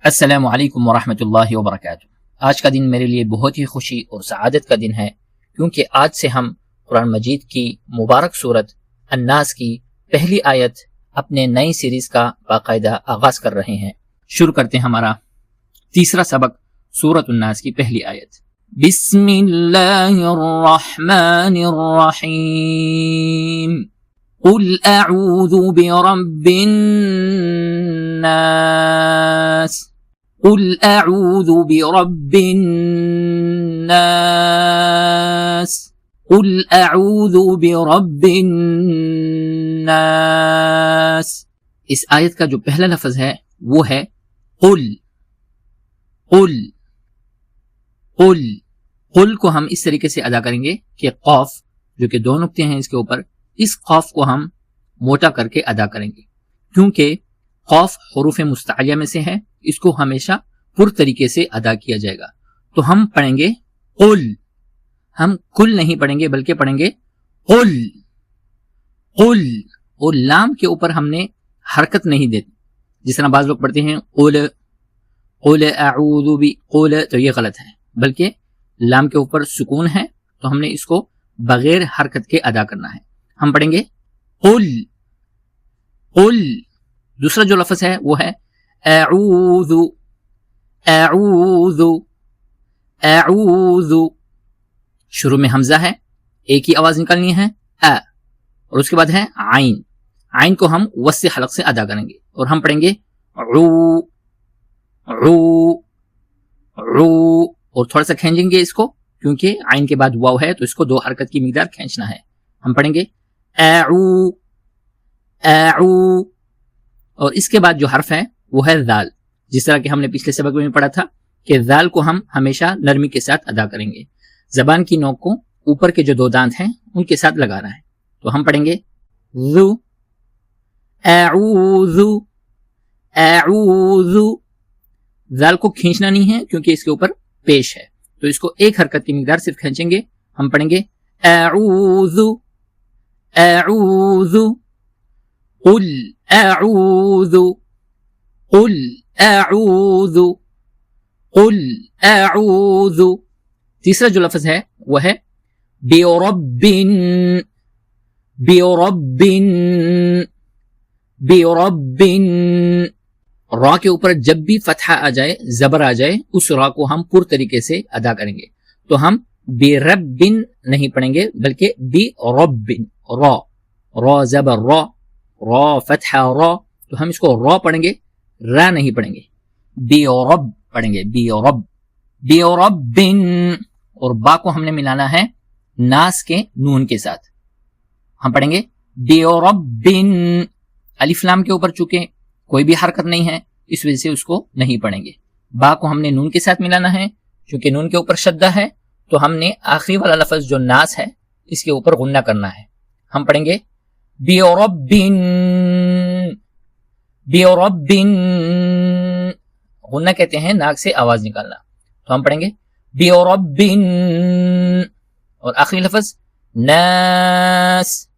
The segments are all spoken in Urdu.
السلام علیکم ورحمۃ اللہ وبرکاتہ۔ آج کا دن میرے لیے بہت ہی خوشی اور سعادت کا دن ہے، کیونکہ آج سے ہم قرآن مجید کی مبارک سورت الناس کی پہلی آیت اپنے نئی سیریز کا باقاعدہ آغاز کر رہے ہیں۔ شروع کرتے ہیں ہمارا تیسرا سبق سورت الناس کی پہلی آیت۔ بسم اللہ الرحمن الرحیم، قل اعوذ برب الناس، قل اعوذ برب الناس، قل اعوذ برب الناس۔ اس آیت کا جو پہلا لفظ ہے وہ ہے قل۔ قل قل قل کو ہم اس طریقے سے ادا کریں گے کہ قاف جو کہ دو نقطے ہیں اس کے اوپر، اس قاف کو ہم موٹا کر کے ادا کریں گے، کیونکہ قاف حروف مستعلیہ میں سے ہے، اس کو ہمیشہ پر طریقے سے ادا کیا جائے گا۔ تو ہم پڑھیں گے قل، ہم کل نہیں پڑھیں گے بلکہ پڑھیں گے قل قل، اور لام کے اوپر ہم نے حرکت نہیں دیتی، جس طرح بعض لوگ پڑھتے ہیں قل قل اعوذ قل، تو یہ غلط ہے، بلکہ لام کے اوپر سکون ہے تو ہم نے اس کو بغیر حرکت کے ادا کرنا ہے۔ ہم پڑھیں گے قل قل۔ دوسرا جو لفظ ہے وہ ہے اعوذ اعوذ اعوذ۔ شروع میں حمزہ ہے، ایک ہی آواز نکالنی ہے اور اس کے بعد ہے عین۔ عین کو ہم وسط حلق سے ادا کریں گے اور ہم پڑھیں گے عو عو عو، اور تھوڑا سا کھینچیں گے اس کو، کیونکہ عین کے بعد واو ہے تو اس کو دو حرکت کی مقدار کھینچنا ہے۔ ہم پڑھیں گے اعو اعو، اور اس کے بعد جو حرف ہے وہ ہے ذال، جس طرح کہ ہم نے پچھلے سبق میں پڑھا تھا کہ ذال کو ہم ہمیشہ نرمی کے ساتھ ادا کریں گے، زبان کی نوک کو اوپر کے جو دو دانت ہیں ان کے ساتھ لگانا ہے۔ تو ہم پڑھیں گے ذو اعوذ اعوذ۔ ذال کو کھینچنا نہیں ہے کیونکہ اس کے اوپر پیش ہے، تو اس کو ایک حرکت کی مقدار صرف کھینچیں گے۔ ہم پڑھیں گے اعوذ اعوذ قل اعوذ قل اعوذ قل اعوذ۔ تیسرا جو لفظ ہے وہ ہے برب برب برب۔ را کے اوپر جب بھی فتحہ آ جائے، زبر آ جائے، اس را کو ہم پر طریقے سے ادا کریں گے۔ تو ہم برب نہیں پڑھیں گے بلکہ برب، را را زبر را، را فتحہ را، تو ہم اس کو را پڑھیں گے، را نہیں پڑھیں گے، برب پڑھیں گے، برب برب۔ اور با کو ہم نے ملانا ہے ناس کے نون کے ساتھ۔ ہم پڑھیں گے برب۔ الف لام کے اوپر چونکہ کوئی بھی حرکت نہیں ہے اس وجہ سے اس کو نہیں پڑھیں گے۔ با کو ہم نے نون کے ساتھ ملانا ہے، چونکہ نون کے اوپر شدہ ہے تو ہم نے آخری والا لفظ جو ناس ہے اس کے اوپر غنہ کرنا ہے۔ ہم پڑھیں گے برب برب، غنہ کہتے ہیں ناک سے آواز نکالنا، تو ہم پڑھیں گے برب، اور آخری لفظ ناس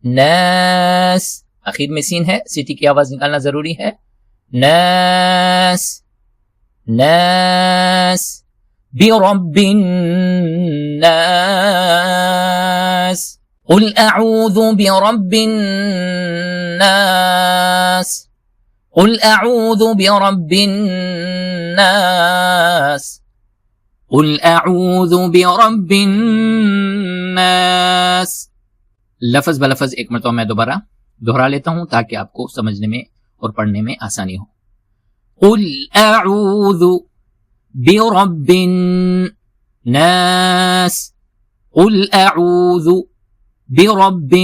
ناس، آخر میں سین ہے، سیٹی کی آواز نکالنا ضروری ہے، ناس ناس برب الناس، قل اعوذ برب الناس، قل اعوذ برب الناس، قل اعوذ برب الناس۔ لفظ بلفظ ایک مرتبہ میں دوبارہ دہرا لیتا ہوں تاکہ آپ کو سمجھنے میں اور پڑھنے میں آسانی ہو۔ قل اعوذ برب الناس، قل اعوذ برب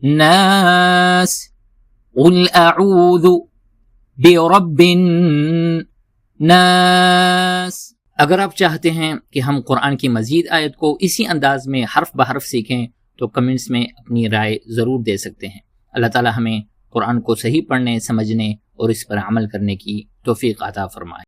الناس، قل اعوذ برب الناس۔ اگر آپ چاہتے ہیں کہ ہم قرآن کی مزید آیت کو اسی انداز میں حرف بحرف سیکھیں تو کمنٹس میں اپنی رائے ضرور دے سکتے ہیں۔ اللہ تعالی ہمیں قرآن کو صحیح پڑھنے، سمجھنے اور اس پر عمل کرنے کی توفیق عطا فرمائے۔